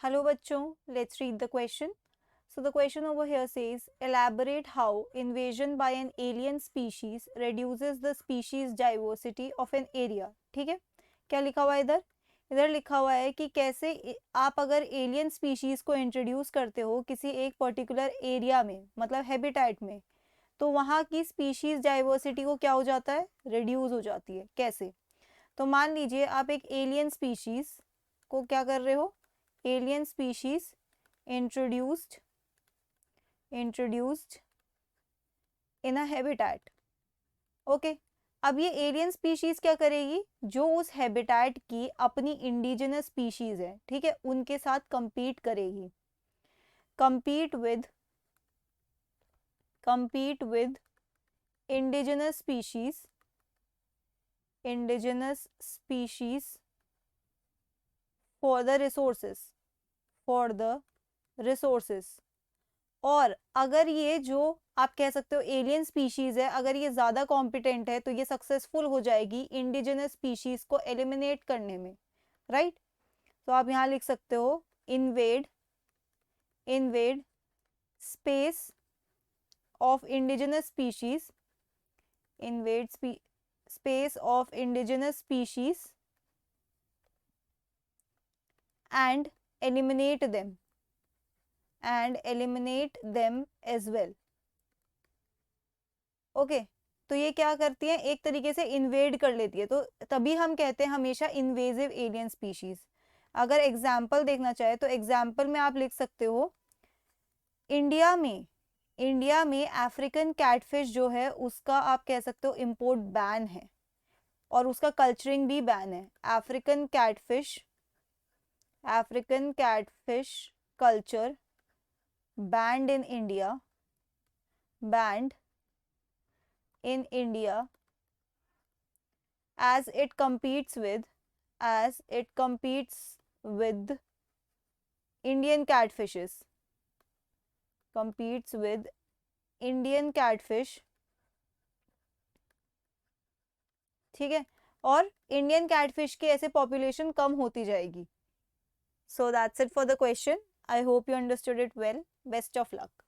Hello bachcho, let's read the question. So the question over here says, elaborate how invasion by an alien species reduces the species diversity of an area. ठीक है, क्या लिखा हुआ है इधर? इधर लिखा हुआ है कि कैसे आप अगर एलियन स्पीशीज को इंट्रोड्यूस करते हो किसी एक पर्टिकुलर एरिया में, मतलब हैबिटेट में, तो वहाँ की स्पीशीज डाइवर्सिटी को क्या हो जाता है, रिड्यूस हो जाती है. कैसे? तो मान लीजिए आप एक एलियन स्पीशीज को क्या कर रहे हो, alien species introduced in a habitat. Okay, अब ये एलियन स्पीशीज क्या करेगी, जो उस हैबिटेट की अपनी इंडिजिनस स्पीशीज है, ठीक है, उनके साथ compete करेगी. compete with indigenous species for the resources. और अगर ये जो आप कह सकते हो एलियन स्पीशीज है, अगर ये ज़्यादा कॉम्पिटेंट है तो ये सक्सेसफुल हो जाएगी इंडिजिनस स्पीशीज को एलिमिनेट करने में, राइट? तो आप यहाँ लिख सकते हो invade space of indigenous species, space of indigenous species and eliminate them as well. Okay, तो ये क्या करती है, एक तरीके से इन्वेड कर लेती है, तो तभी हम कहते हैं हमेशा इन्वेजिव एलियन स्पीशीज. अगर एग्जाम्पल देखना चाहे तो एग्जाम्पल में आप लिख सकते हो इंडिया में अफ्रीकन कैटफिश जो है उसका आप कह सकते हो इंपोर्ट बैन है और उसका कल्चरिंग भी बैन है. African catfish culture banned in India as it competes with Indian catfishes. ठीक है, और इंडियन कैटफिश की ऐसे पॉपुलेशन कम होती जाएगी. So that's it for the question. I hope you understood it well. Best of luck.